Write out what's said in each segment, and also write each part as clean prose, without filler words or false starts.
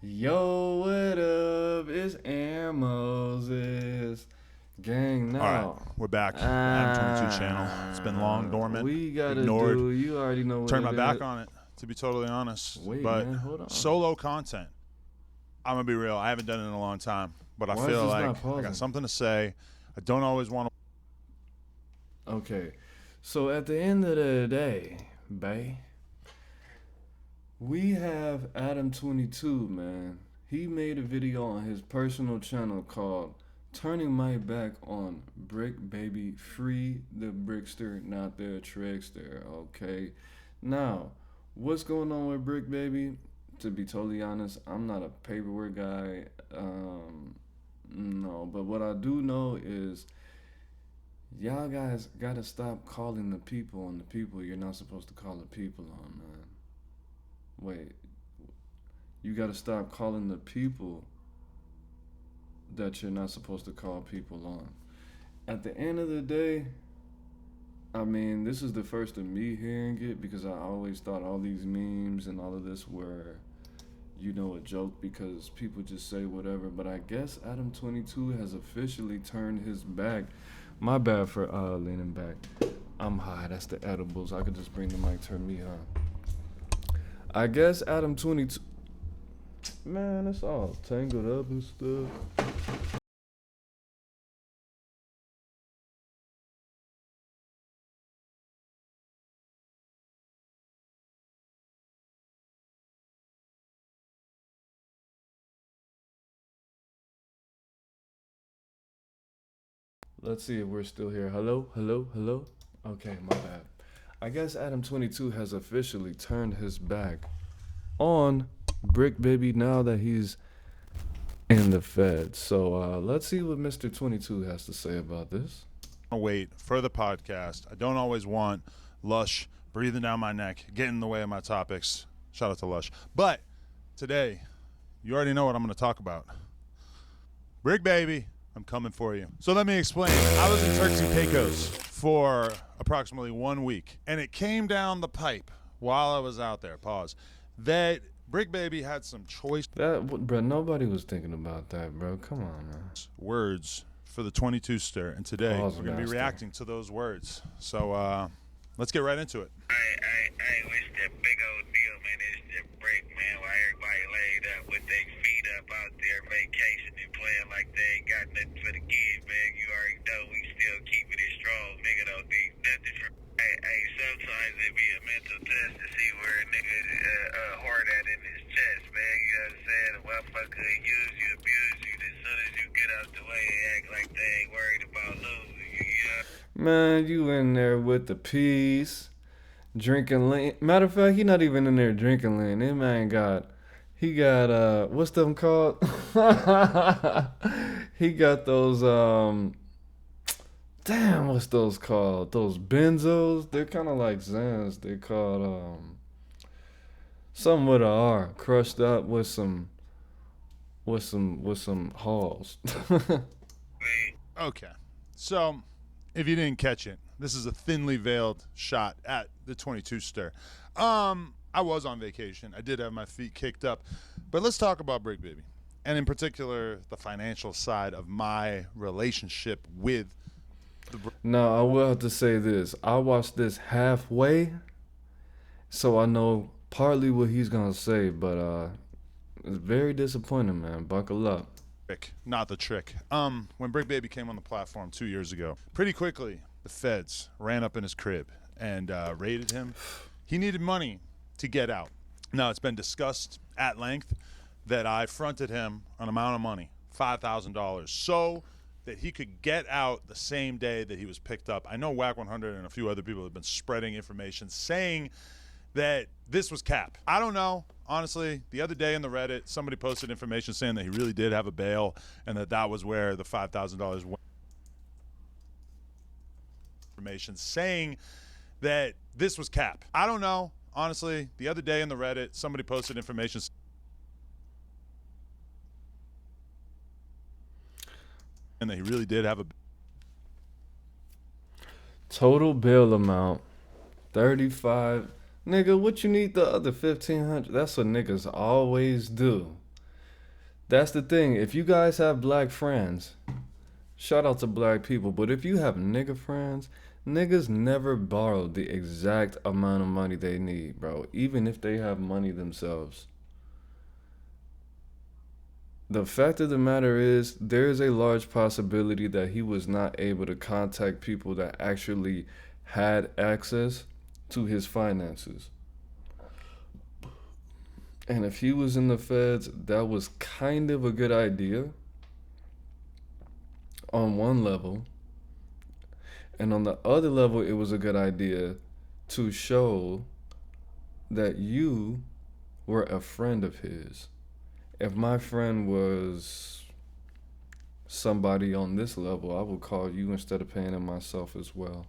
Yo, what up? It's Moses. Gang All right, now. we're back. The Adam 22 channel. It's been long dormant, We gotta ignored. do, you already know what Turned it my back is. on it, to be totally honest. Wait, but man, hold on. solo content. I'm gonna be real. I haven't done it in a long time, but I Why is feel this like not I pausing? got something to say. I don't always want to. Okay, so at the end of the day, bae, we have Adam 22, man. He made a video on his personal channel called Turning My Back on Bricc Baby, Free the Brickster, Not the Trickster. Okay. Now, what's going on with Bricc Baby? To be totally honest, I'm not a paperwork guy. No, but what I do know is y'all guys gotta stop calling the people on the people you're not supposed to call the people on, man. Wait, you gotta stop calling the people that you're not supposed to call people on. At the end of the day, I mean, this is the first of me hearing it because I always thought all these memes and all of this were, a joke because people just say whatever. But I guess Adam 22 has officially turned his back. My bad for leaning back. I'm high. That's the edibles. I could just bring the mic, turn me on. I guess Adam 22. Man, it's all tangled up and stuff. Let's see if we're still here. Hello, hello, hello. Okay, my bad. I guess Adam 22 has officially turned his back on Bricc Baby now that he's in the Fed. So let's see what Mr. 22 has to say about this. to wait for the podcast. I don't always want Lush breathing down my neck, getting in the way of my topics. Shout out to Lush. But today, you already know what I'm going to talk about. Bricc Baby, I'm coming for you. So let me explain. I was in Turks and Caicos for approximately 1 week, and it came down the pipe while I was out there, pause, that Bricc Baby had some choice Bro, nobody was thinking about that, bro. Come on, man. words for the 22 stir, and today Pause, we're going to be master. reacting to those words. So let's get right into it. Hey, it's that big old deal, man. It's the Bricc, man. Why everybody laid up with their feet up out there vacationing, playing like they ain't got nothing for the kids, man. You already know we still keeping it strong. Nigga don't need nothing for. Hey, sometimes it be a mental test to see where a nigga hard at in his chest, man. You know what I'm saying? A motherfucker use you, abuse you. As soon as you get out the way, they act like they ain't worried about losing you, you know? Man, you in there with the peace, drinking lean. Matter of fact, he not even in there drinking lean. That man he got what's them called? He got those damn, what's those called? Those benzos. They're kind of like Zans. They're called something with a R, crushed up with some halls. Okay, so if you didn't catch it, this is a thinly veiled shot at the 22 stir. I was on vacation. I did have my feet kicked up, but let's talk about Bricc Baby, and in particular the financial side of my relationship with the. Now I will have to say this: I watched this halfway, so I know partly what he's gonna say, but it's very disappointing, man. Buckle up. Bricc, not the trick. When Bricc Baby came on the platform 2 years ago, pretty quickly the feds ran up in his crib and raided him. He needed money to get out. Now it's been discussed at length that I fronted him an amount of money, $5,000, so that he could get out the same day that he was picked up. I know Whack 100 and a few other people have been spreading information saying that this was cap. I don't know. Honestly, the other day in the Reddit, somebody posted information saying that he really did have a bail and that was where the $5,000 went. Information saying that this was cap. I don't know. Honestly, the other day in the Reddit, somebody posted information and that he really did have a Total bail amount 35. Nigga, what you need the other 1,500? That's what niggas always do. That's the thing. If you guys have black friends, shout out to black people. But if you have nigga friends, niggas never borrow the exact amount of money they need, bro. Even if they have money themselves. The fact of the matter is, there is a large possibility that he was not able to contact people that actually had access to his finances. And if he was in the feds, that was kind of a good idea on one level. And on the other level, it was a good idea to show that you were a friend of his. If my friend was somebody on this level, I would call you instead of paying him myself as well.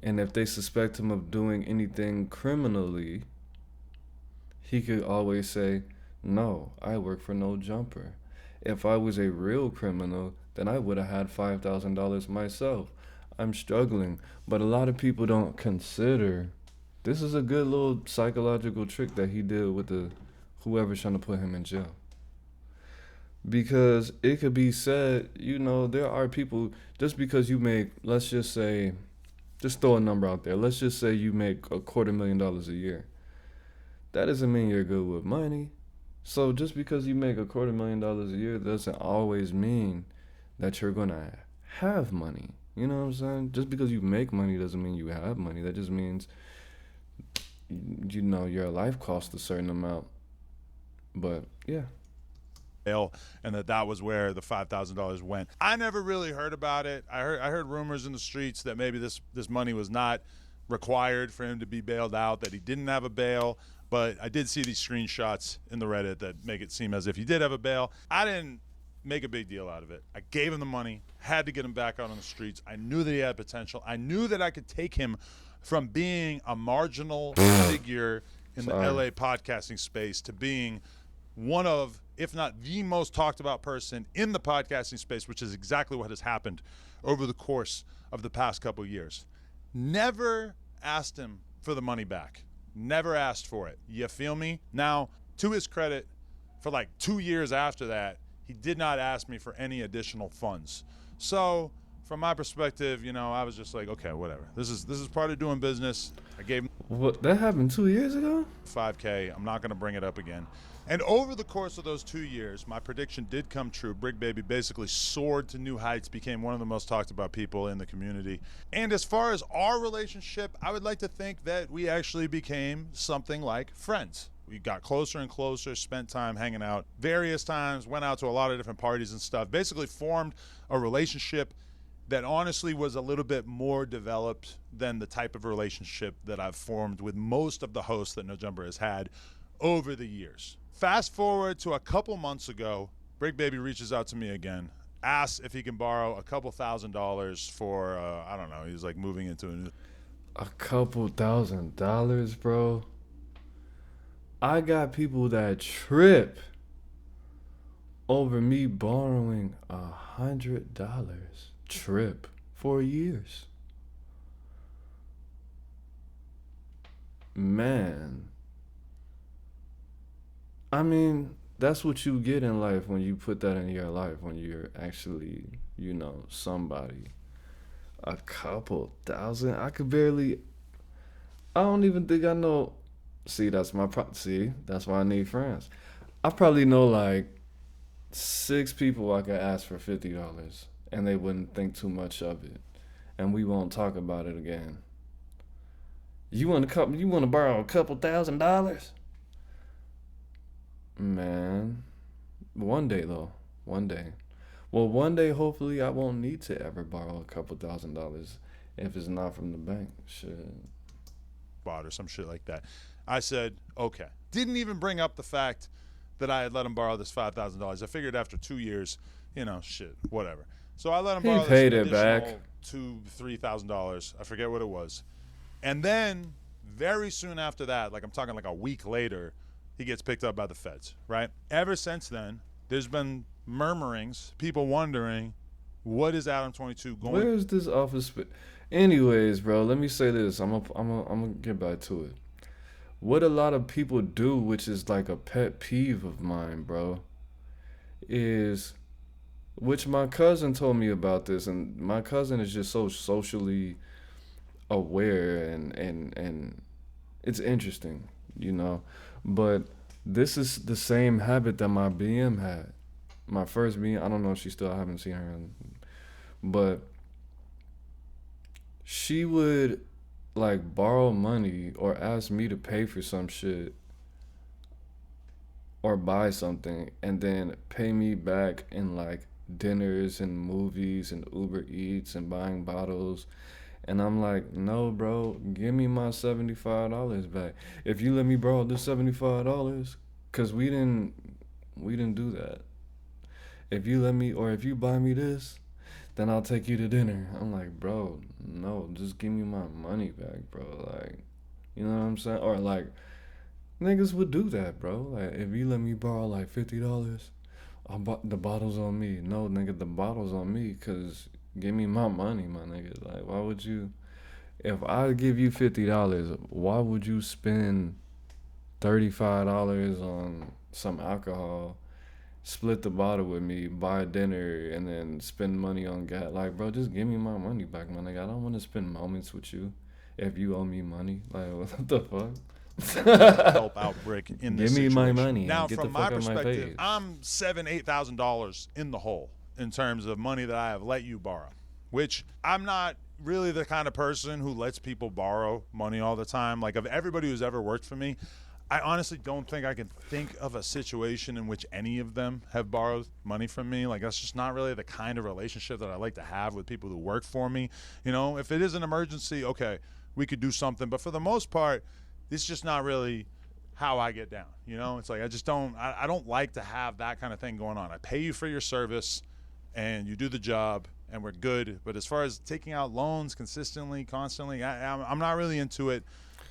And if they suspect him of doing anything criminally, he could always say, no, I work for no jumper. If I was a real criminal, then I would have had $5,000 myself. I'm struggling, but a lot of people don't consider this is a good little psychological trick that he did with the whoever's trying to put him in jail. Because it could be said, there are people, just because you make, let's just say, just throw a number out there. Let's just say you make $250,000 a year. That doesn't mean you're good with money. So just because you make $250,000 a year doesn't always mean that you're going to have money. You know what I'm saying? Just because you make money doesn't mean you have money. That just means, your life costs a certain amount. But, yeah. And that was where the $5,000 went. I never really heard about it. I heard rumors in the streets that maybe this money was not required for him to be bailed out, that he didn't have a bail. But I did see these screenshots in the Reddit that make it seem as if he did have a bail. I didn't make a big deal out of it. I gave him the money, had to get him back out on the streets. I knew that he had potential. I knew that I could take him from being a marginal figure in the LA podcasting space to being one of, if not the most talked about person in the podcasting space, which is exactly what has happened over the course of the past couple of years. Never asked him for the money back. Never asked for it. You feel me? Now, to his credit, for like 2 years after that, he did not ask me for any additional funds. So, from my perspective, I was just like, okay, whatever. This is part of doing business. I gave him What, that happened 2 years ago? $5K. I'm not going to bring it up again. And over the course of those 2 years, my prediction did come true. Bricc Baby basically soared to new heights, became one of the most talked about people in the community. And as far as our relationship, I would like to think that we actually became something like friends. We got closer and closer, spent time hanging out various times, went out to a lot of different parties and stuff, basically formed a relationship that honestly was a little bit more developed than the type of relationship that I've formed with most of the hosts that No Jumper has had over the years. Fast forward to a couple months ago, Bricc Baby reaches out to me again, asks if he can borrow a couple $1,000 for, I don't know, he's like moving into a new... A couple $1,000, bro? I got people that trip over me borrowing $100. Trip for years. Man. I mean, that's what you get in life when you put that in your life, when you're actually, somebody. A couple thousand? I don't even think I know. See, that's that's why I need friends. I probably know like 6 people I could ask for $50 and they wouldn't think too much of it. And we won't talk about it again. You want to borrow a couple $1,000? Man, one day though, one day. Well, one day hopefully I won't need to ever borrow a couple $1,000 if it's not from the bank. Shit. Or some shit like that. I said, okay. Didn't even bring up the fact that I had let him borrow this $5,000. I figured after 2 years, shit, whatever. So I let him borrow paid this it back. $2,000-$3,000. I forget what it was. And then very soon after that, like I'm talking like a week later, he gets picked up by the feds, right? Ever since then, there's been murmurings, people wondering, what is Adam 22 going? Where is this office? Anyways, bro, let me say this. I'm gonna get back to it. What a lot of people do, which is like a pet peeve of mine, bro. is, which my cousin told me about this, and my cousin is just so socially aware, and it's interesting, you know. But this is the same habit that my BM had. My first BM, I don't know if she still, I haven't seen her, but she would like borrow money or ask me to pay for some shit or buy something and then pay me back in like dinners and movies and Uber Eats and buying bottles. And I'm like, no, bro, give me my $75 back. If you let me borrow this $75, cause we didn't do that. If you let me, or if you buy me this, then I'll take you to dinner. I'm like, bro, no, just give me my money back, bro. Like, you know what I'm saying? Or like, niggas would do that, bro. Like, if you let me borrow like $50, the bottle's on me. No, nigga, the bottle's on me, cause give me my money, my nigga. Like, why would you? If I give you $50, why would you spend $35 on some alcohol, split the bottle with me, buy dinner, and then spend money on gas? Like, bro, just give me my money back, my nigga. I don't want to spend moments with you if you owe me money. Like, what the fuck? Help out Bricc in this Give me situation. my money. Now, Get from the my fuck out my perspective, face. I'm $7,000-$8,000 in the hole in terms of money that I have let you borrow, which I'm not really the kind of person who lets people borrow money all the time. Like, of everybody who's ever worked for me, I honestly don't think I can think of a situation in which any of them have borrowed money from me. Like, that's just not really the kind of relationship that I like to have with people who work for me. You know, if it is an emergency, okay, we could do something. But for the most part, it's just not really how I get down. You know, it's like I don't like to have that kind of thing going on. I pay you for your service and you do the job and we're good. But as far as taking out loans consistently, constantly, I'm not really into it.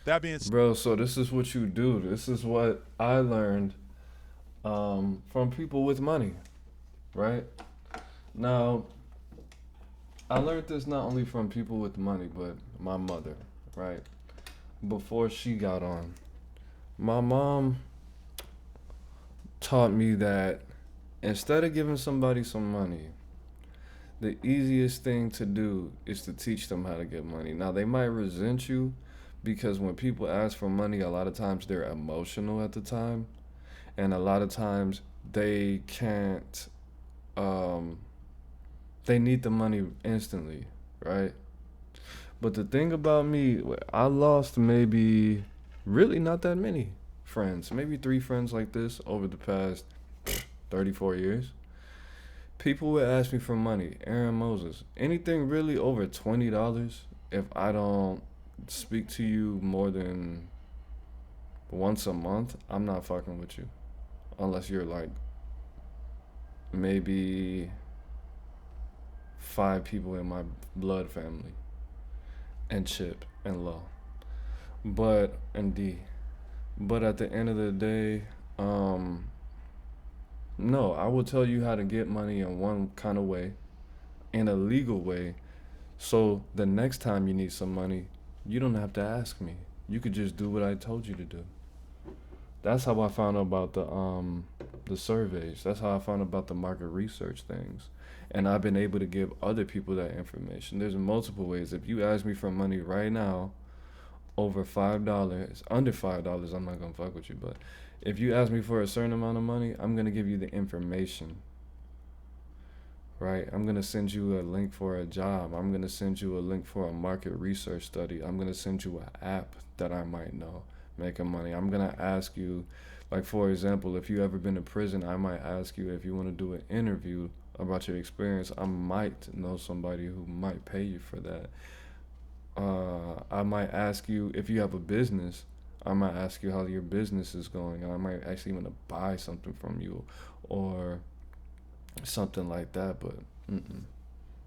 That being said, Bro, so this is what you do. This is what I learned from people with money, right? Now, I learned this not only from people with money, but my mother, right? Before she got on, my mom taught me that instead of giving somebody some money, the easiest thing to do is to teach them how to get money. Now, they might resent you because when people ask for money, a lot of times they're emotional at the time, and a lot of times they can't, they need the money instantly, right? But the thing about me, I lost maybe really not that many friends, maybe 3 friends like this over the past 34 years. People would ask me for money. Aaron Moses, anything really over $20, if I don't speak to you more than once a month, I'm not fucking with you. Unless you're like maybe 5 people in my blood family. And Chip and Low. And D. But at the end of the day, no, I will tell you how to get money in one kind of way, in a legal way, so the next time you need some money, you don't have to ask me. You could just do what I told you to do. That's how I found out about the surveys. That's how I found out about the market research things. And I've been able to give other people that information. There's multiple ways. If you ask me for money right now, over $5, under $5, I'm not gonna fuck with you. But if you ask me for a certain amount of money, I'm gonna give you the information. Right? I'm gonna send you a link for a job. I'm gonna send you a link for a market research study. I'm gonna send you an app that I might know making money. I'm gonna ask you, like, for example, if you ever been to prison, I might ask you if you want to do an interview about your experience. I might know somebody who might pay you for that. I might ask you if you have a business. I might ask you how your business is going, and I might actually want to buy something from you, or something like that.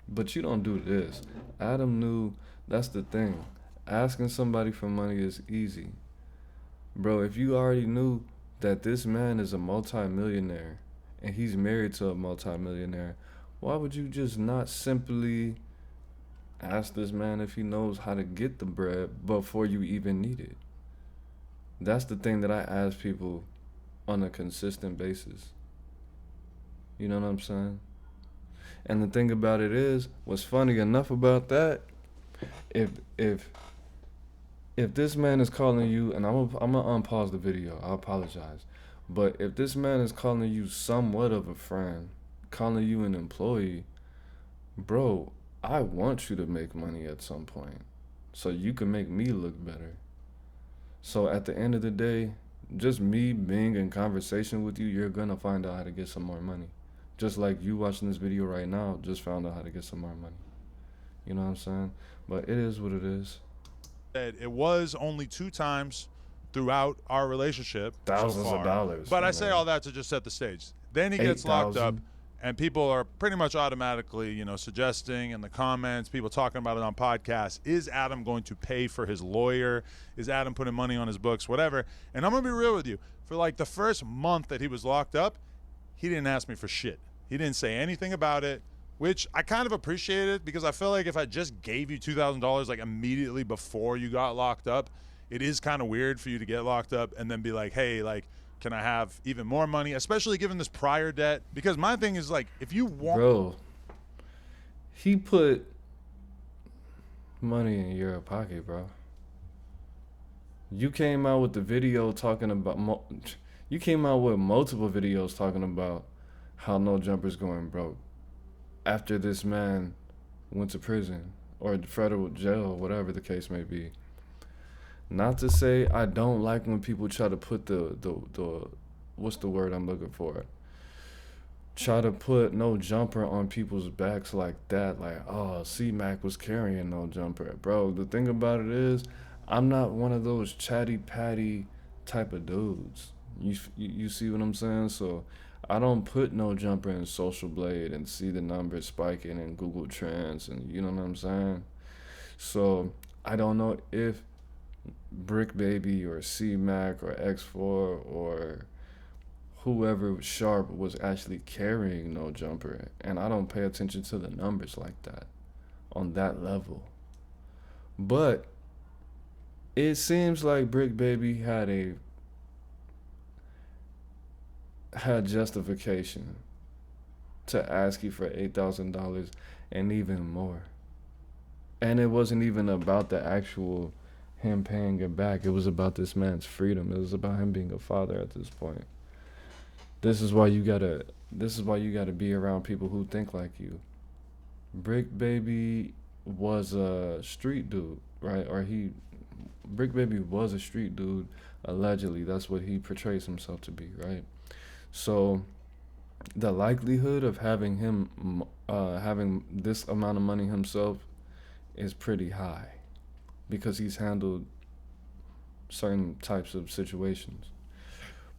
But you don't do this. Adam knew. That's the thing. Asking somebody for money is easy, bro. If you already knew that this man is a multi-millionaire and he's married to a multi-millionaire, why would you just not simply ask this man if he knows how to get the bread before you even need it? That's the thing that I ask people on a consistent basis. You know what I'm saying? And the thing about it is, what's funny enough about that, if if if this man is calling you, and I'm gonna unpause the video, I apologize, but if this man is calling you somewhat of a friend, calling you an employee, bro, I want you to make money at some point, so you can make me look better. So at the end of the day, just me being in conversation with you, you're gonna find out how to get some more money. Just like you watching this video right now, just found out how to get some more money. You know what I'm saying? But it is what it is. It was only 2 times throughout our relationship. Thousands so of dollars. But I say all that to just set the stage. Then he gets locked up, and people are pretty much automatically, you know, suggesting in the comments, people talking about it on podcasts, is Adam going to pay for his lawyer? Is Adam putting money on his books? Whatever. And I'm going to be real with you. For like the first month that he was locked up, he didn't ask me for shit. He didn't say anything about it, which I kind of appreciated, because I feel like if I just gave you $2,000 like immediately before you got locked up, it is kind of weird for you to get locked up and then be like, hey, like, can I have even more money, especially given this prior debt? Because my thing is, like, if you want... Bro, he put money in your pocket, bro. You came out with the video talking about... You came out with multiple videos talking about how No Jumper's going broke after this man went to prison or federal jail, whatever the case may be. Not to say I don't like when people try to put the what's the word I'm looking for? Try to put No Jumper on people's backs like that, like, oh, C-Mac was carrying No Jumper. Bro, the thing about it is, I'm not one of those chatty patty type of dudes. You see what I'm saying? So I don't put No Jumper in Social Blade and see the numbers spiking in Google Trends, and you know what I'm saying? So I don't know if Bricc Baby or C-Mac or X4 or whoever Sharp was actually carrying No Jumper, and I don't pay attention to the numbers like that on that level. But it seems like Bricc Baby had justification to ask you for $8,000 and even more. And it wasn't even about the actual him paying it back. It was about this man's freedom. It was about him being a father at this point. This is why you gotta be around people who think like you. Bricc Baby was a street dude, right? Bricc Baby was a street dude, allegedly. That's what he portrays himself to be, right? So the likelihood of having him having this amount of money himself is pretty high, because he's handled certain types of situations.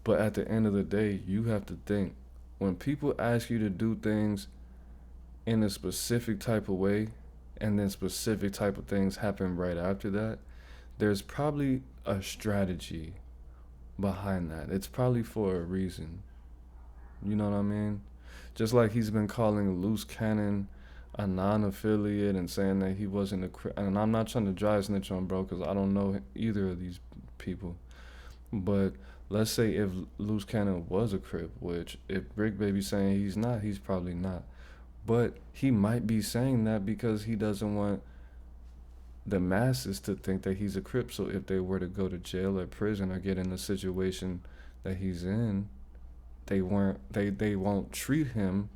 But at the end of the day, you have to think, when people ask you to do things in a specific type of way, and then specific type of things happen right after that, there's probably a strategy behind that. It's probably for a reason. You know what I mean? Just like he's been calling Loose Cannon a non-affiliate and saying that he wasn't a Crip. And I'm not trying to dry snitch on bro, because I don't know either of these people. But let's say if Loose Cannon was a Crip, which if Bricc Baby's saying he's not, he's probably not. But he might be saying that because he doesn't want the masses to think that he's a Crip. So if they were to go to jail or prison or get in the situation that he's in, they won't treat him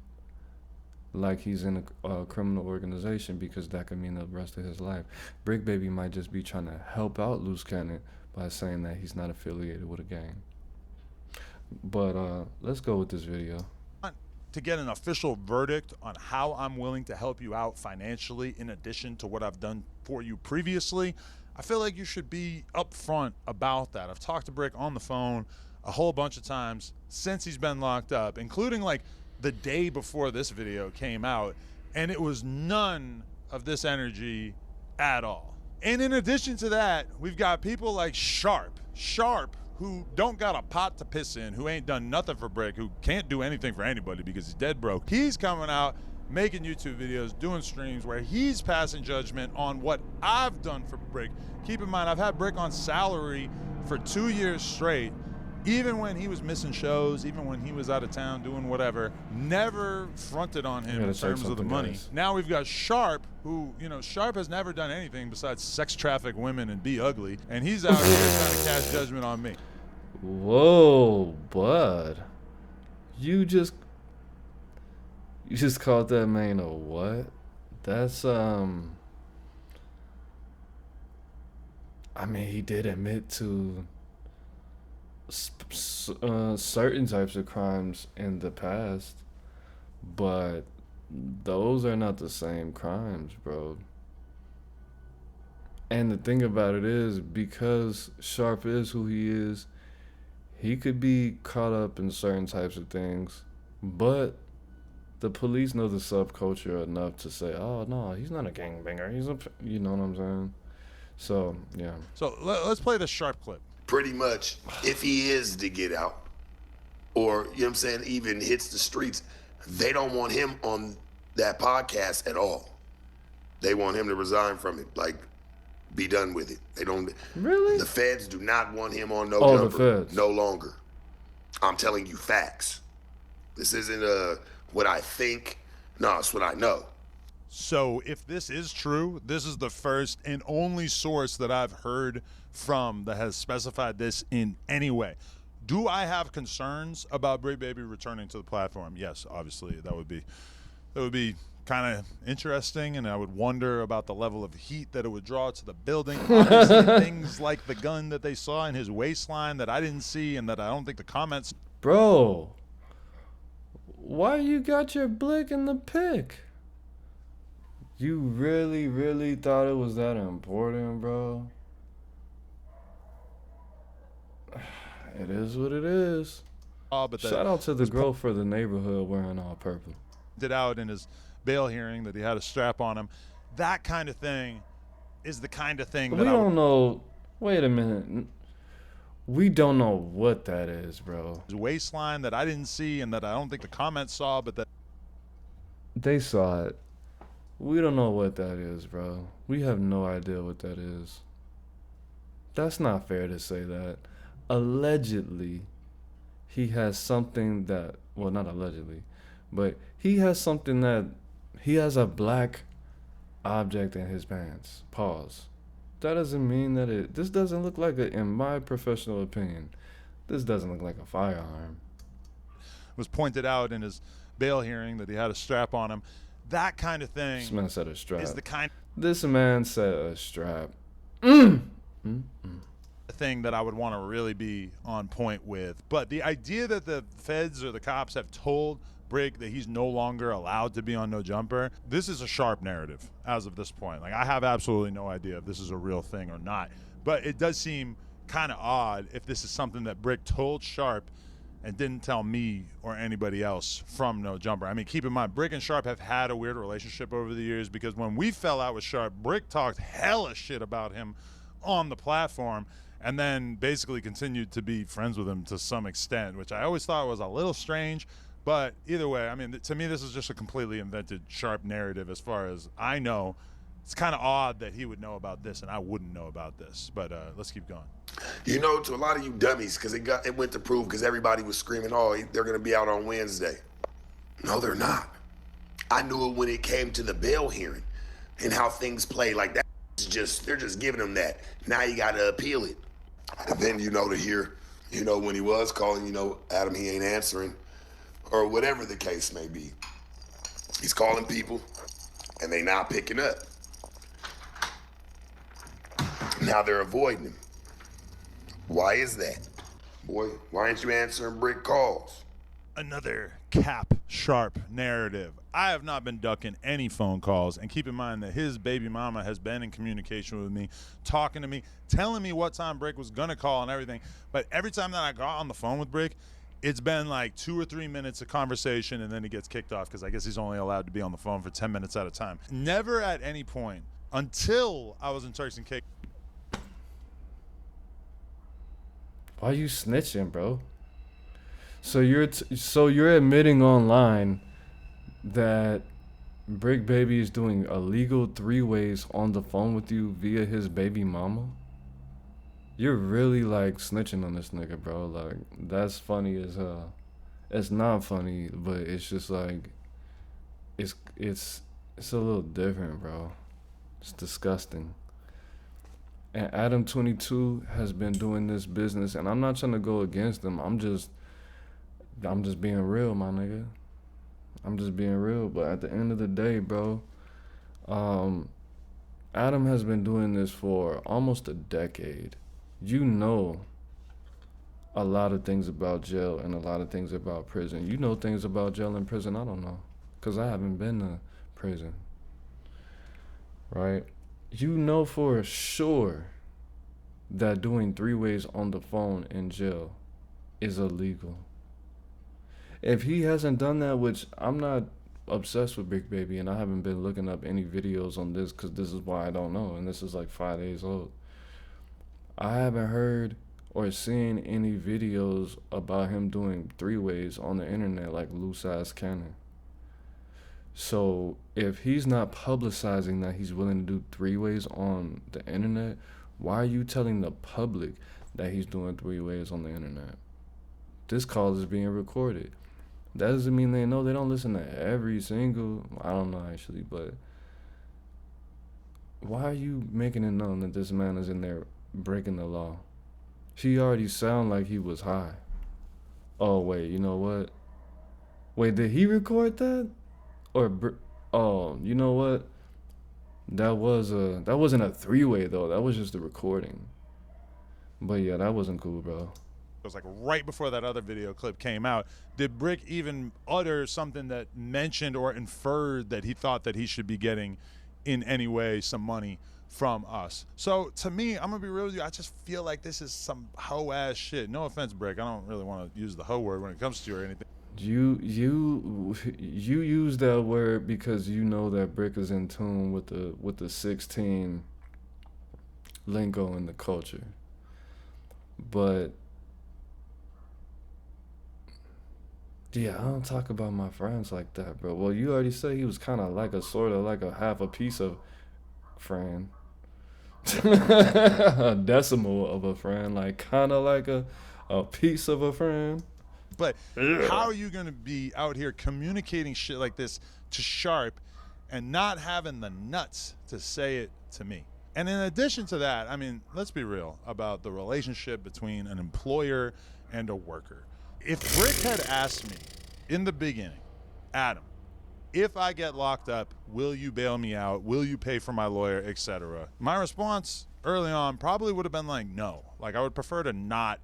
like he's in a criminal organization, because that could mean the rest of his life. Bricc Baby might just be trying to help out Loose Cannon by saying that he's not affiliated with a gang. But let's go with this video. To get an official verdict on how I'm willing to help you out financially, in addition to what I've done for you previously, I feel like you should be upfront about that. I've talked to Bricc on the phone a whole bunch of times since he's been locked up, including like the day before this video came out, and it was none of this energy at all. And in addition to that, we've got people like Sharp, who don't got a pot to piss in, who ain't done nothing for Bricc, who can't do anything for anybody because he's dead broke. He's coming out, making YouTube videos, doing streams where he's passing judgment on what I've done for Bricc. Keep in mind, I've had Bricc on salary for 2 years straight, even when he was missing shows, even when he was out of town doing whatever, never fronted on him in terms of the money. Guys. Now we've got Sharp, who, Sharp has never done anything besides sex traffic women and be ugly, and he's out here trying to cast judgment on me. Whoa, bud. You just called that man a what? That's I mean, he did admit to certain types of crimes in the past, but those are not the same crimes, bro. And the thing about it is, because Sharp is who he is, he could be caught up in certain types of things, but the police know the subculture enough to say, oh, no, he's not a gangbanger. He's a, you know what I'm saying? So, yeah. So let's play the Sharp clip. Pretty much, if he is to get out, or, you know what I'm saying, even hits the streets, they don't want him on that podcast at all. They want him to resign from it, like, be done with it. They don't. Really? The feds do not want him on No Oh, Jumper the feds. no longer. I'm telling you facts. This isn't what I think. No, it's what I know. So if this is true, this is the first and only source that I've heard from that has specified this in any way. Do I have concerns about Bricc Baby returning to the platform? Yes, obviously that would be kind of interesting, and I would wonder about the level of heat that it would draw to the building. Obviously, things like the gun that they saw in his waistline that I didn't see, and that I don't think the comments. Bro, why you got your blick in the pic? You really, really thought it was that important, bro? It is what it is. But Shout out to the girl for the neighborhood wearing all purple. Did out in his bail hearing that he had a strap on him. That kind of thing is the kind of thing that We don't know. Wait a minute. We don't know what that is, bro. his waistline that I didn't see, and that I don't think the comments saw, but that They saw it. We don't know what that is, bro. We have no idea what that is. That's not fair to say that. Allegedly, he has something that, well, not allegedly, but he has something that, he has a black object in his pants. Pause. That doesn't mean that this doesn't look like in my professional opinion, this doesn't look like a firearm. was pointed out in his bail hearing that he had a strap on him. That kind of thing This man said a strap. is the kind This man said a strap. of thing that I would want to really be on point with. But the idea that the feds or the cops have told Bricc that he's no longer allowed to be on No Jumper, this is a Sharp narrative as of this point. Like, I have absolutely no idea if this is a real thing or not. But it does seem kind of odd if this is something that Bricc told Sharp and didn't tell me or anybody else from No Jumper. I mean, keep in mind, Bricc and Sharp have had a weird relationship over the years, because when we fell out with Sharp, Bricc talked hella shit about him on the platform, and then basically continued to be friends with him to some extent, which I always thought was a little strange. But either way, I mean, to me, this is just a completely invented Sharp narrative as far as I know. It's kind of odd that he would know about this and I wouldn't know about this. But let's keep going. You know, to a lot of you dummies, because it went to prove, because everybody was screaming, oh, they're going to be out on Wednesday. No, they're not. I knew it when it came to the bail hearing and how things play. Like, that they're just giving them that. Now you got to appeal it. And then, to hear, when he was calling, Adam, he ain't answering, or whatever the case may be. He's calling people and they not picking up. Now they're avoiding him. Why is that? Boy, why ain't you answering Bricc calls? Another Cap Sharp narrative. I have not been ducking any phone calls, and keep in mind that his baby mama has been in communication with me, talking to me, telling me what time Bricc was gonna call and everything. But every time that I got on the phone with Bricc, it's been like 2 or 3 minutes of conversation, and then he gets kicked off because I guess he's only allowed to be on the phone for 10 minutes at a time. Never at any point until I was in Turks and Caicos. Why you snitching, bro? So you're admitting online that Bricc Baby is doing illegal 3-ways on the phone with you via his baby mama? you're really like snitching on this nigga, bro. Like that's funny as hell. It's not funny, but it's just like it's a little different, bro. It's disgusting. And Adam 22 has been doing this business, and I'm not trying to go against him. I'm just being real, my nigga. I'm just being real. But at the end of the day, bro, Adam has been doing this for almost a decade. You know a lot of things about jail and a lot of things about prison. You know things about jail and prison I don't know, because I haven't been to prison, right? You know for sure that doing three-ways on the phone in jail is illegal. If he hasn't done that, which I'm not obsessed with Bricc Baby, and I haven't been looking up any videos on this because this is why I don't know, and this is like 5 days old. I haven't heard or seen any videos about him doing three-ways on the internet like loose ass cannon. So if he's not publicizing that he's willing to do three-ways on the internet, why are you telling the public that he's doing three-ways on the internet? This call is being recorded. That doesn't mean they know. They don't listen to every single, I don't know actually, but why are you making it known that this man is in there breaking the law? He already sound like he was high. Oh wait, you know what? Wait, did he record that? Oh, you know what? That wasn't a three-way though. That was just a recording. But yeah, that wasn't cool, bro. It was like right before that other video clip came out. Did Bricc even utter something that mentioned or inferred that he thought that he should be getting in any way some money from us? So to me, I'm gonna be real with you, I just feel like this is some hoe ass shit. No offense, Bricc, I don't really want to use the hoe word when it comes to you or anything. You use that word because you know that Bricc is in tune with the 16 lingo in the culture. But yeah, I don't talk about my friends like that, bro. Well, you already said he was kind of like a sort of like a half a piece of friend. A decimal of a friend, like kind of like a piece of a friend. But how are you going to be out here communicating shit like this to Sharp and not having the nuts to say it to me? And in addition to that, I mean, let's be real about the relationship between an employer and a worker. If Bricc had asked me in the beginning, Adam, if I get locked up, will you bail me out? Will you pay for my lawyer, etc.? My response early on probably would have been like, no. Like, I would prefer to not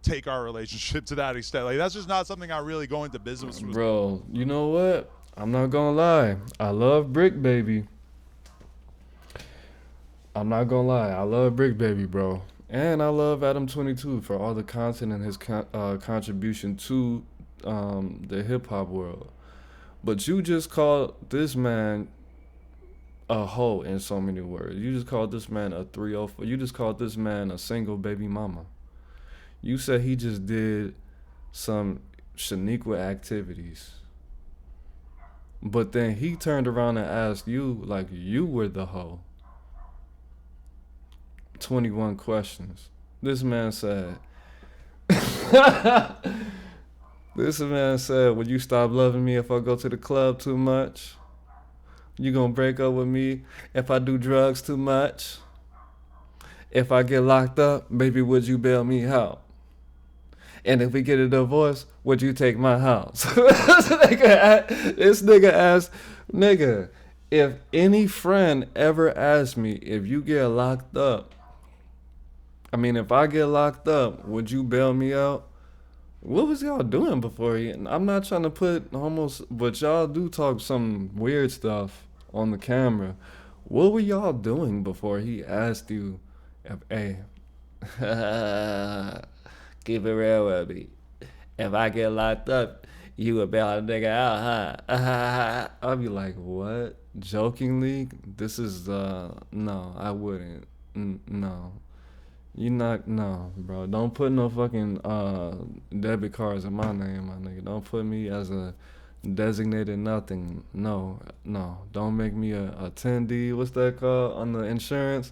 take our relationship to that extent. Like, that's just not something I really go into business with. Bro, you know what? I'm not gonna lie. I love Bricc Baby. I'm not gonna lie. I love Bricc Baby, bro. And I love Adam 22 for all the content and his contribution to the hip-hop world. But you just called this man a hoe in so many words. You just called this man a 304. You just called this man a single baby mama. You said he just did some Shaniqua activities. But then he turned around and asked you like you were the hoe. 21 questions. This man said, will you stop loving me if I go to the club too much? You gonna break up with me if I do drugs too much? If I get locked up, baby, would you bail me out? And if we get a divorce, would you take my house? This nigga asked, nigga, if any friend ever asked me, if you get locked up, if I get locked up, would you bail me out? What was y'all doing before he? I'm not trying to put almost, but y'all do talk some weird stuff on the camera. What were y'all doing before he asked you, hey, keep it real with me. If I get locked up, you would bail a nigga out, huh? I'll be like, what? Jokingly? This is, no, I wouldn't. No. No, bro. Don't put no fucking debit cards in my name, my nigga. Don't put me as a designated nothing. No. Don't make me a attendee. What's that called on the insurance?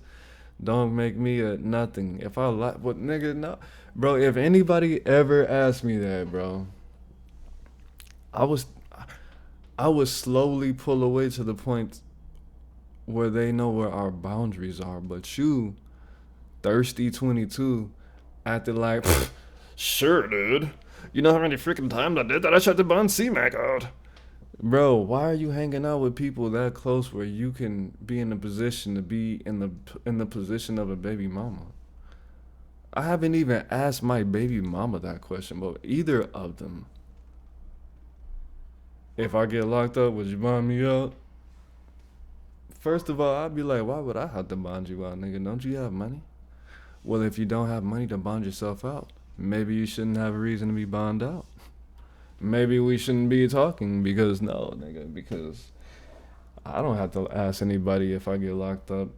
Don't make me a nothing. If I like, what nigga, no. Bro, if anybody ever asked me that, bro, I would slowly pull away to the point where they know where our boundaries are. But you, thirsty 22, acted like, sure, dude. You know how many freaking times I did that? I shut the bun C-Mac out. Bro, why are you hanging out with people that close where you can be in the position to be in the position of a baby mama? I haven't even asked my baby mama that question, but either of them. If I get locked up, would you bond me out? First of all, I'd be like, why would I have to bond you out, nigga? Don't you have money? Well, if you don't have money to bond yourself out, maybe you shouldn't have a reason to be bonded out. Maybe we shouldn't be talking because I don't have to ask anybody if I get locked up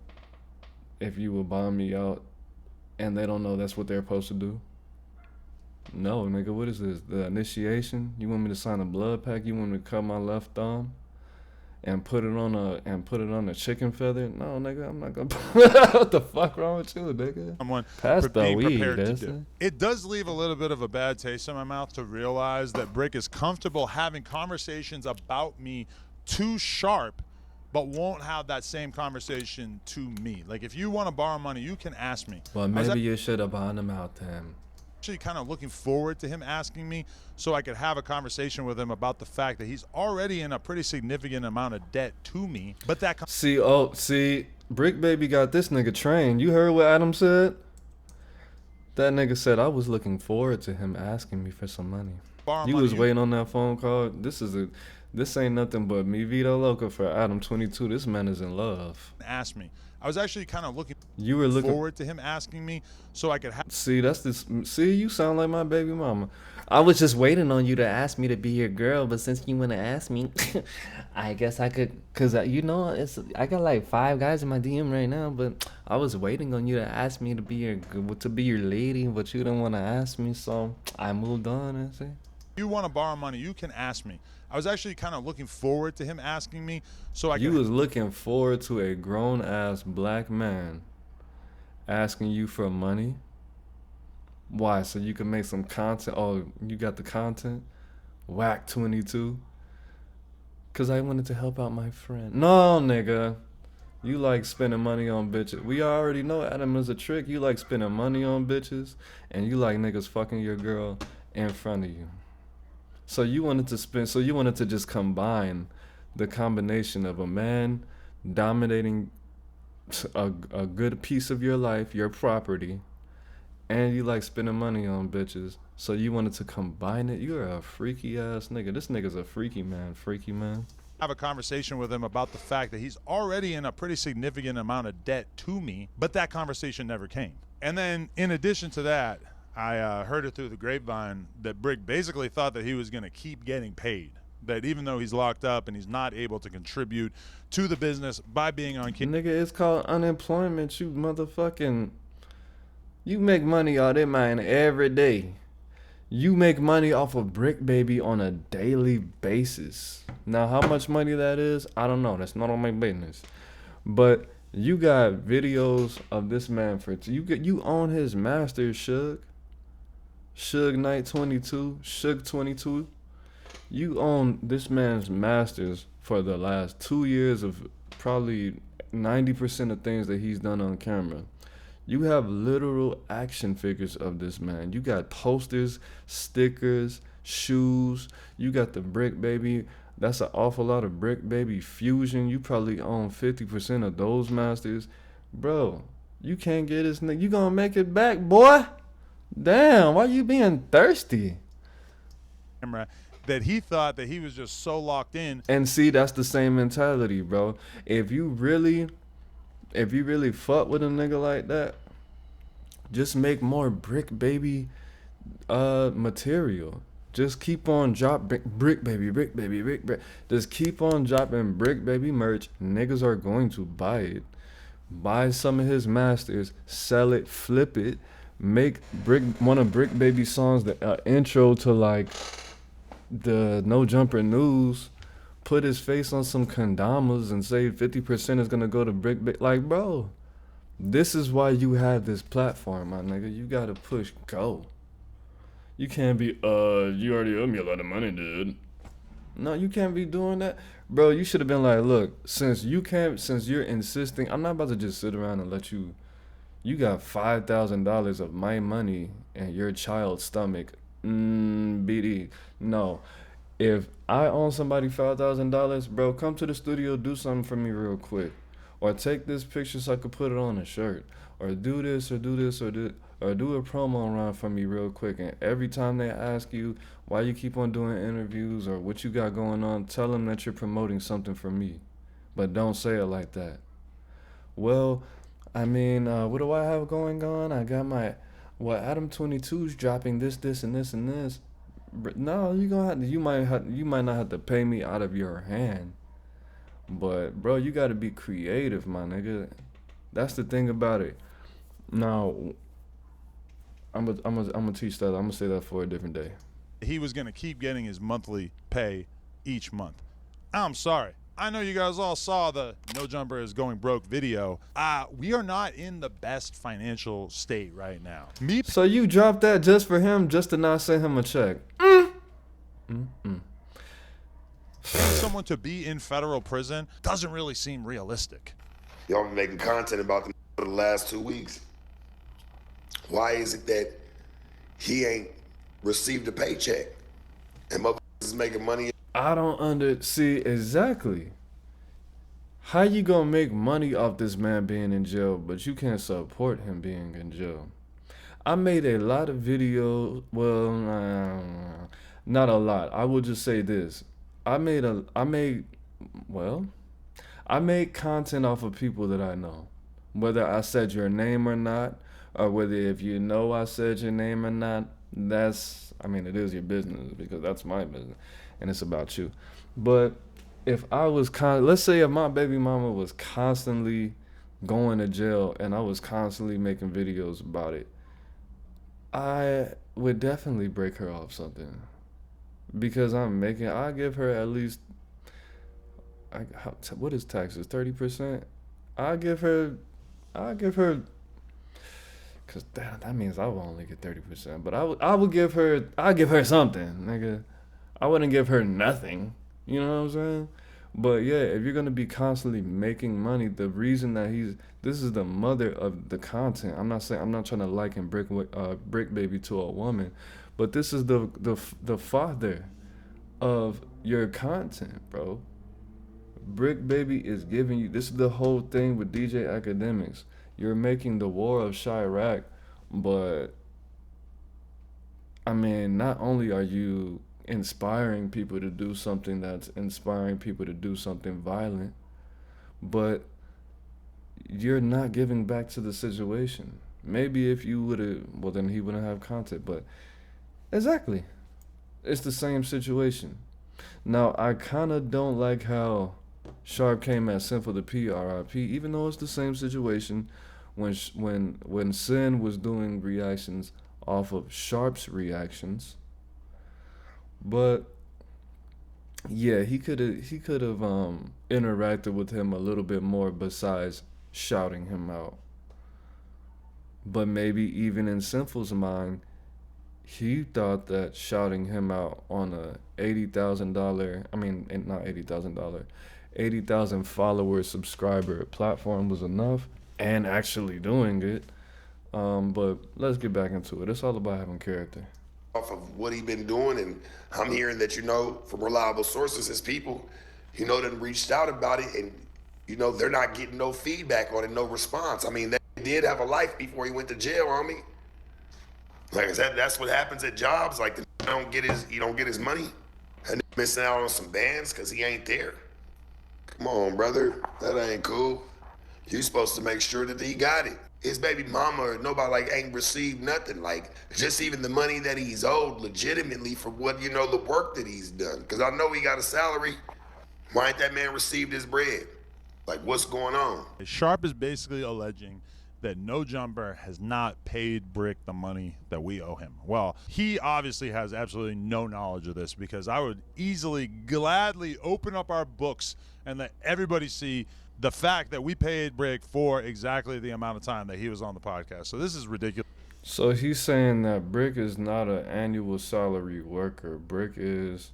if you will bond me out and they don't know that's what they're supposed to do. No, nigga, what is this? The initiation? You want me to sign a blood pack? You want me to cut my left thumb and put it on a chicken feather? No, nigga, I'm not gonna. What the fuck wrong with you, nigga? Someone Pass the weed. To do. It does leave a little bit of a bad taste in my mouth to realize that Bricc is comfortable having conversations about me too sharp, but won't have that same conversation to me. Like, if you want to borrow money, you can ask me. Well, maybe you should have bond him out to him. Actually kind of looking forward to him asking me so I could have a conversation with him about the fact that he's already in a pretty significant amount of debt to me. But that see, Bricc Baby got this nigga trained. You heard what Adam said? That nigga said I was looking forward to him asking me for some money. You was waiting on that phone call. This ain't nothing but mi vida loca for Adam 22. This man is in love. Ask me. I was actually kind of looking forward to him asking me so I could have. See, you sound like my baby mama. I was just waiting on you to ask me to be your girl, but since you want to ask me, I guess I could, cause I got like 5 guys in my DM right now, but I was waiting on you to ask me to be your lady, but you don't want to ask me, so I moved on. And see. You want to borrow money, you can ask me. I was actually kind of looking forward to him asking me so I could. You was looking forward to a grown-ass black man asking you for money? Why? So you can make some content? Oh, you got the content? Whack 22? Because I wanted to help out my friend. No, nigga. You like spending money on bitches. We already know Adam is a trick. You like spending money on bitches, and you like niggas fucking your girl in front of you. So you wanted to just combine the combination of a man dominating a good piece of your life, your property, and you like spending money on bitches. So you wanted to combine it. You're a freaky ass nigga. This nigga's a freaky man. Have a conversation with him about the fact that he's already in a pretty significant amount of debt to me, but that conversation never came. And then in addition to that, I heard it through the grapevine that Bricc basically thought that he was going to keep getting paid. That even though he's locked up and he's not able to contribute to the business by being on camera. Nigga, it's called unemployment, you motherfucking. You make money out of mine every day. You make money off of Bricc Baby on a daily basis. Now, how much money that is, I don't know. That's not on my business. But you got videos of this man you own his masters, Suge Knight 22, Suge 22. You own this man's masters for the last 2 years of probably 90% of things that he's done on camera. You have literal action figures of this man. You got posters, stickers, shoes. You got the Bricc Baby. That's an awful lot of Bricc Baby fusion. You probably own 50% of those masters. Bro, you can't get this nigga. You gonna make it back, boy? Damn, why you being thirsty? That he thought that he was just so locked in. And see, that's the same mentality, bro. If you really fuck with a nigga like that, just make more Bricc Baby material. Just keep on dropping Bricc Baby. Just keep on dropping Bricc Baby merch. Niggas are going to buy it. Buy some of his masters, sell it, flip it, make one of Bricc Baby songs the intro to like the No Jumper News. Put his face on some condomas and say 50% is gonna go to Bricc Baby. Like, bro, This is why you have this platform, my nigga. You gotta push go. You can't be, you already owe me a lot of money, dude. No, you can't be doing that. Bro, you should have been like, look, since you're insisting, I'm not about to just sit around and let you got $5,000 of my money and your child's stomach. BD. No. If I own somebody $5,000, bro, come to the studio, do something for me real quick. Or take this picture so I could put it on a shirt. Or do this, or do this, or do a promo run for me real quick. And every time they ask you why you keep on doing interviews or what you got going on, tell them that you're promoting something for me. But don't say it like that. Well, I mean, what do I have going on? I got my, Adam 22's dropping this, and this, and this. No, you might not have to pay me out of your hand. But, bro, you got to be creative, my nigga. That's the thing about it. Now, I'm gonna teach that. I'm gonna say that for a different day. He was going to keep getting his monthly pay each month. I'm sorry. I know you guys all saw the No Jumper is Going Broke video. We are not in the best financial state right now. So you dropped that just for him, just to not send him a check? Someone to be in federal prison doesn't really seem realistic. Y'all been making content about them for the last 2 weeks. Why is it that he ain't received a paycheck and motherfuckers is making money? I don't see exactly. How you gonna make money off this man being in jail, but you can't support him being in jail? I made a lot of videos. Well, not a lot. I will just say this. I made content off of people that I know. Whether I said your name or not, or whether if you know I said your name or not, it is your business, because that's my business and it's about you. But if I was let's say if my baby mama was constantly going to jail and I was constantly making videos about it, I would definitely break her off something. Because I give her at least, what is taxes, 30%? I give her, because that means I will only get 30%. But I'll give her something, nigga. I wouldn't give her nothing, you know what I'm saying? But yeah, if you're going to be constantly making money, the reason that this is the mother of the content. I'm not trying to liken Bricc Baby to a woman, but this is the father of your content, bro. Bricc Baby is giving you, this is the whole thing with DJ Academics. You're making the war of Chirac, but not only are you inspiring people to do something that's inspiring people to do something violent, but you're not giving back to the situation. Maybe if you would have, well, then he wouldn't have content, but exactly. It's the same situation. Now, I kind of don't like how Sharp came at Sinful the P, RIP, even though it's the same situation when Sin was doing reactions off of Sharp's reactions. But yeah, he could have interacted with him a little bit more besides shouting him out. But maybe even in Sinful's mind, he thought that shouting him out on a $80,000 follower subscriber platform was enough, and actually doing it. But let's get back into it. It's all about having character. Off of what he been doing, and I'm hearing that, from reliable sources, his people, done reached out about it, and they're not getting no feedback on it, no response. They did have a life before he went to jail, homie. Like I said, that's what happens at jobs. Like, he don't get his money, and missing out on some bands because he ain't there. Come on, brother, that ain't cool. You supposed to make sure that he got it. His baby mama or nobody ain't received nothing. Just even the money that he's owed legitimately for what, the work that he's done. Because I know he got a salary. Why ain't that man received his bread? What's going on? Sharp is basically alleging that No Jumper has not paid Bricc the money that we owe him. Well, he obviously has absolutely no knowledge of this, because I would gladly open up our books and let everybody see the fact that we paid Bricc for exactly the amount of time that he was on the podcast. So this is ridiculous. So he's saying that Bricc is not an annual salary worker. Bricc is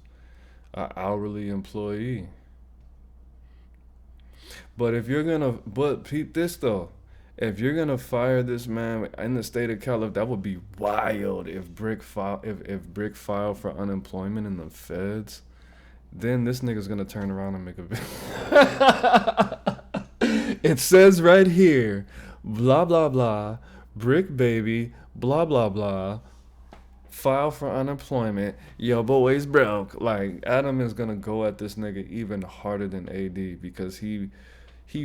an hourly employee. But if you're gonna, but peep this though, if you're gonna fire this man in the state of California, that would be wild. If Bricc filed for unemployment in the feds, then this nigga's gonna turn around and make a video. It says right here, blah blah blah, Bricc baby, blah blah blah, file for unemployment. Yo, boy's broke. Like, Adam is gonna go at this nigga even harder than AD, because he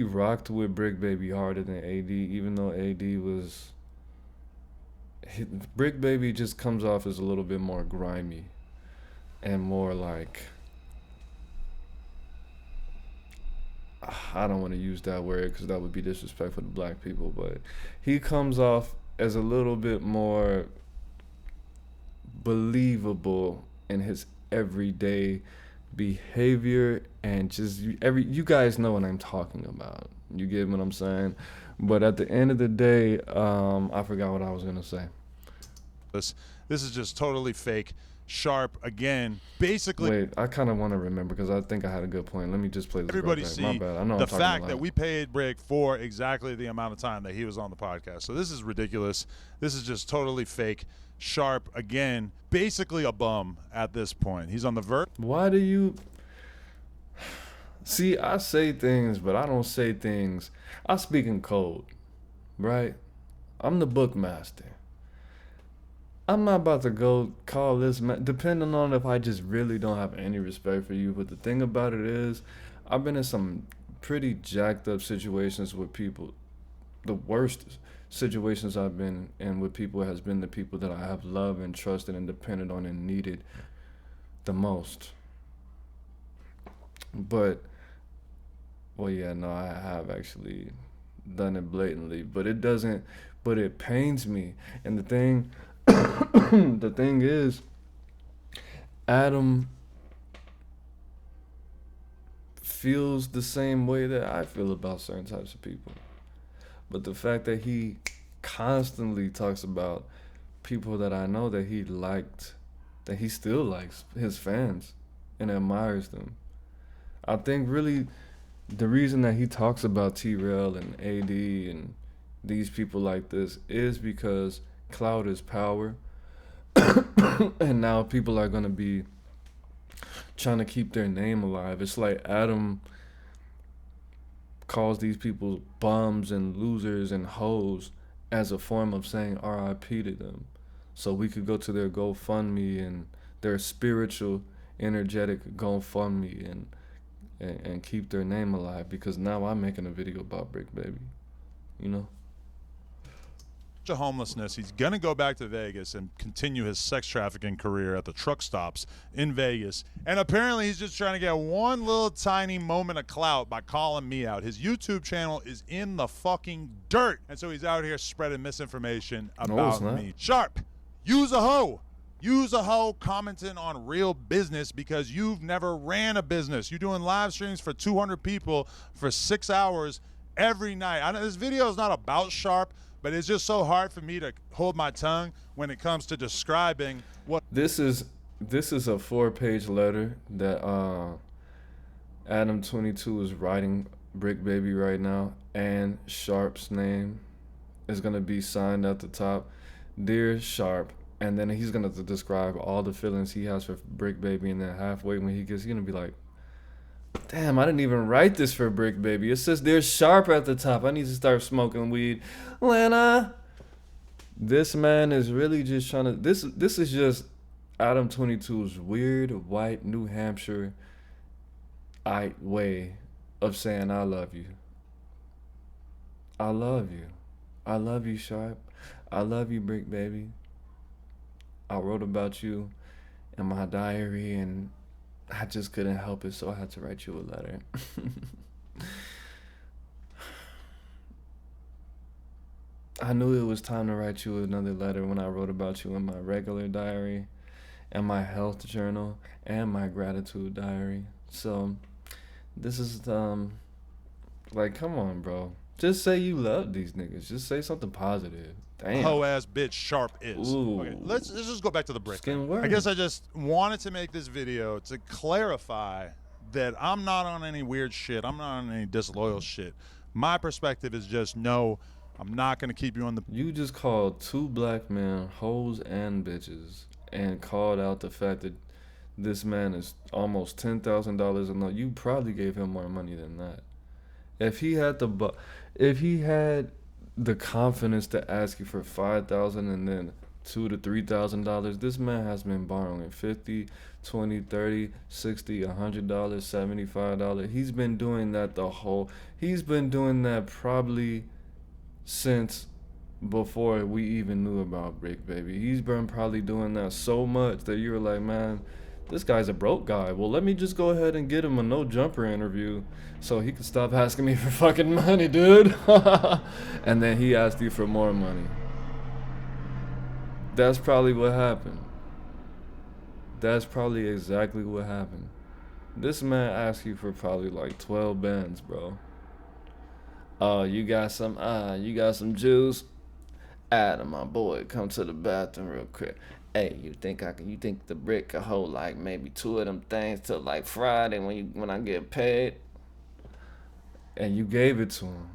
rocked with Bricc baby harder than AD, even though AD was. Bricc baby just comes off as a little bit more grimy and more like. I don't want to use that word because that would be disrespectful to black people, but he comes off as a little bit more believable in his everyday behavior, and just you guys know what I'm talking about. You get what I'm saying? But at the end of the day, I forgot what I was gonna say. This is just totally fake. Sharp again, basically. Wait, I kind of want to remember because I think I had a good point. Let me just play this. Everybody back. see My bad. I know the I'm fact that we paid Bricc for exactly the amount of time that he was on the podcast. So this is ridiculous. This is just totally fake. Sharp again, basically a bum at this point. He's on the verge. Why do you see? I say things, but I don't say things. I speak in code, right? I'm the bookmaster. I'm not about to go call this man, depending on if I just really don't have any respect for you. But the thing about it is, I've been in some pretty jacked up situations with people. The worst situations I've been in with people has been the people that I have loved and trusted and depended on and needed the most. But, well, yeah, no, I have actually done it blatantly, but it pains me. And the thing is, Adam feels the same way that I feel about certain types of people. But the fact that he constantly talks about people that I know that he liked, that he still likes, his fans, and admires them. I think really the reason that he talks about T-Rail and AD and these people like this is because clout is power. And now people are going to be trying to keep their name alive. It's like Adam calls these people bums and losers and hoes as a form of saying RIP to them. So we could go to their GoFundMe and their spiritual, energetic GoFundMe and keep their name alive, because now I'm making a video about Bricc baby, you know? Of homelessness. He's gonna go back to Vegas and continue his sex trafficking career at the truck stops in Vegas. And apparently he's just trying to get one little tiny moment of clout by calling me out. His YouTube channel is in the fucking dirt, and so he's out here spreading misinformation about me. Sharp, use a hoe. Use a hoe commenting on real business, because you've never ran a business. You're doing live streams for 200 people for 6 hours every night. I know this video is not about Sharp, but it's just so hard for me to hold my tongue when it comes to describing what. This is a 4-page letter that Adam 22 is writing Bricc baby right now, and Sharp's name is gonna be signed at the top, Dear Sharp, and then he's gonna describe all the feelings he has for Bricc baby, and then halfway when he gets, he's gonna be like, damn, I didn't even write this for Bricc baby. It says there's Sharp at the top. I need to start smoking weed. Lana. This man is really just trying to. This is just Adam 22's weird white New Hampshire way of saying I love you. I love you. I love you, Sharp. I love you, Bricc baby. I wrote about you in my diary, and I just couldn't help it, so I had to write you a letter. I knew it was time to write you another letter when I wrote about you in my regular diary and my health journal and my gratitude diary. So this is Like, come on, bro. Just say you love these niggas. Just say something positive. Damn. Hoe ass bitch Sharp is. Ooh. Okay, let's just go back to the Bricc. Skin I guess I just wanted to make this video to clarify that I'm not on any weird shit. I'm not on any disloyal shit. My perspective is just no, I'm not gonna keep you on the. You just called 2 black men hoes and bitches, and called out the fact that this man is almost $10,000 a month. You probably gave him more money than that. If he had the confidence to ask you for $5,000 and then $2,000 to $3,000, this man has been borrowing $50, $20, $30, $60, $100, $75. He's been doing that he's been doing that probably since before we even knew about Bricc, baby. He's been probably doing that so much that you were like, man, this guy's a broke guy. Well, let me just go ahead and get him a no jumper interview so he can stop asking me for fucking money, dude. And then he asked you for more money. That's probably what happened. That's probably exactly what happened. This man asked you for probably like 12 bands, bro. Oh, you got some juice? Adam, my boy, come to the bathroom real quick. Hey, you think the Bricc could hold like maybe 2 of them things till like Friday when I get paid? And you gave it to him.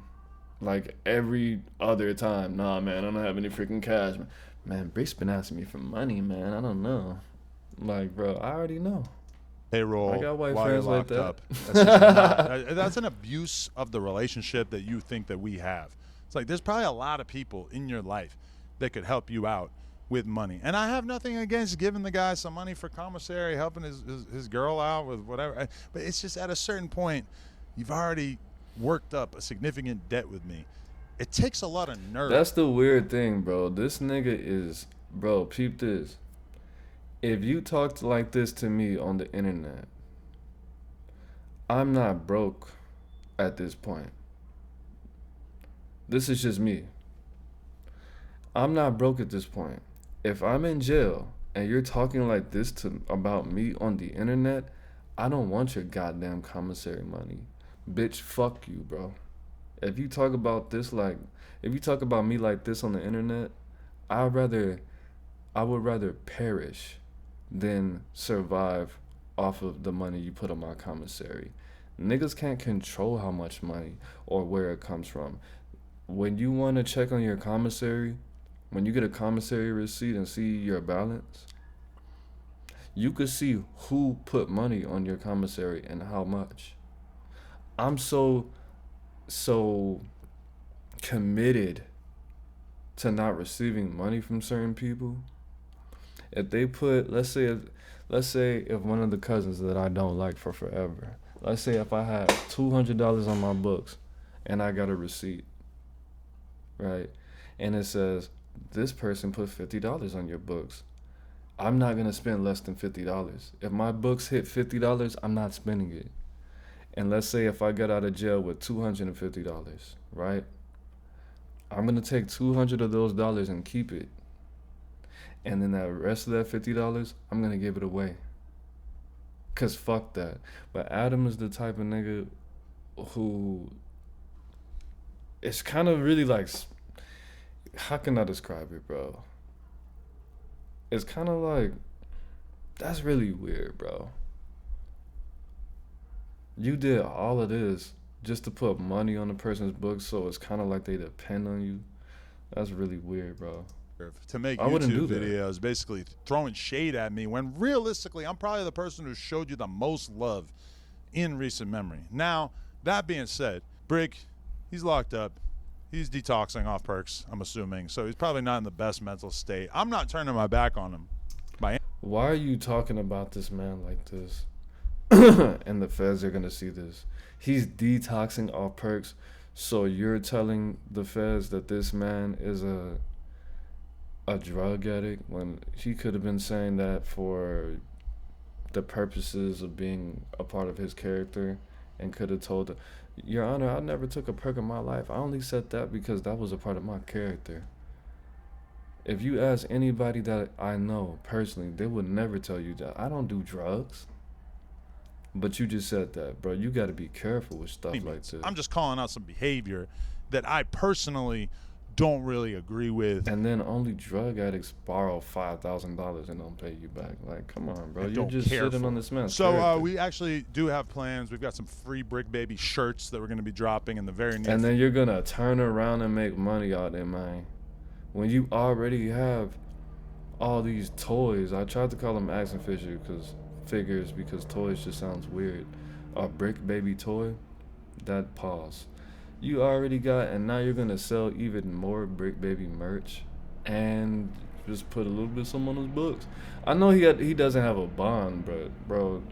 Like every other time. Nah, man, I don't have any freaking cash. Man, Brick's been asking me for money, man. I don't know. Like, bro, I already know. Payroll. I got white while friends you're like locked that. up. That's an abuse of the relationship that you think that we have. It's like there's probably a lot of people in your life that could help you out with money. And I have nothing against giving the guy some money for commissary, helping his girl out with whatever. But it's just at a certain point, you've already worked up a significant debt with me. It takes a lot of nerve. That's the weird thing, bro. This nigga is, bro, peep this. If you talked like this to me on the internet, I'm not broke at this point. This is just me. I'm not broke at this point. If I'm in jail and you're talking like this about me on the internet, I don't want your goddamn commissary money. Bitch, fuck you, bro. If you talk about me like this on the internet, I would rather perish than survive off of the money you put on my commissary. Niggas can't control how much money or where it comes from. When you want to check on your commissary, when you get a commissary receipt and see your balance, you could see who put money on your commissary and how much. I'm so committed to not receiving money from certain people. If they put, let's say if one of the cousins that I don't like for forever, let's say if I have $200 on my books and I got a receipt, right? And it says, this person put $50 on your books. I'm not going to spend less than $50. If my books hit $50, I'm not spending it. And let's say if I get out of jail with $250, right? I'm going to take $200 of those dollars and keep it. And then the rest of that $50, I'm going to give it away. Because fuck that. But Adam is the type of nigga who, it's kind of really like, how can I describe it, bro? It's kind of like, that's really weird, bro. You did all of this just to put money on a person's books, so it's kind of like they depend on you. That's really weird, bro. To make I wouldn't YouTube do that. videos, basically throwing shade at me, when realistically, I'm probably the person who showed you the most love in recent memory. Now, that being said, Bricc, he's locked up. He's detoxing off perks, I'm assuming. So he's probably not in the best mental state. I'm not turning my back on him. Why are you talking about this man like this? And the feds are going to see this. He's detoxing off perks. So you're telling the feds that this man is a drug addict when he could have been saying that for the purposes of being a part of his character, and could have told Your Honor, I never took a perk in my life. I only said that because that was a part of my character. If you ask anybody that I know personally, they would never tell you that. I don't do drugs. But you just said that, bro. You got to be careful with stuff like this. I'm just calling out some behavior that I personally don't really agree with. And then only drug addicts borrow $5,000 and don't pay you back. Like, come on, bro. You're just sitting on this man's So we actually do have plans. We've got some free Bricc Baby shirts that we're going to be dropping in the very near And then you're going to turn around and make money out there, man. When you already have all these toys. I tried to call them action figures because toys just sounds weird. A Bricc Baby toy? That pause. You already got, and now you're gonna sell even more Bricc Baby merch, and just put a little bit of some on his books. I know he doesn't have a bond, but bro,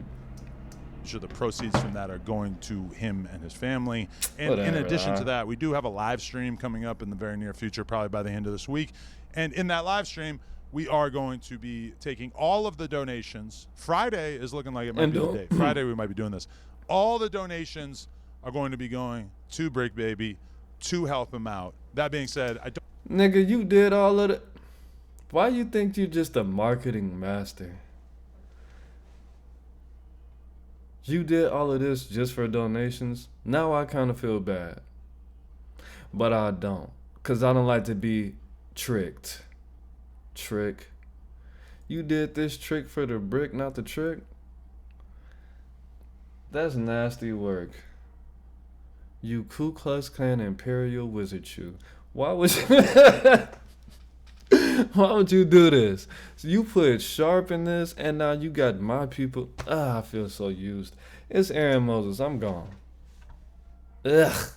sure the proceeds from that are going to him and his family. And in whatever, addition to that, we do have a live stream coming up in the very near future, probably by the end of this week. And in that live stream, we are going to be taking all of the donations. Friday is looking like it might be the day. Friday we might be doing this. All the donations are going to be going to Bricc Baby to help him out. That being said, I don't. Nigga, you did all of it. Why you think you're just a marketing master? You did all of this just for donations? Now I kind of feel bad. But I don't. Because I don't like to be tricked. Trick. You did this trick for the brick, not the trick? That's nasty work. You Ku Klux Klan Imperial Wizard you. Why would you... Why would you do this? So you put Sharp in this, and now you got my people. I feel so used. It's Aaron Moses. I'm gone. Ugh.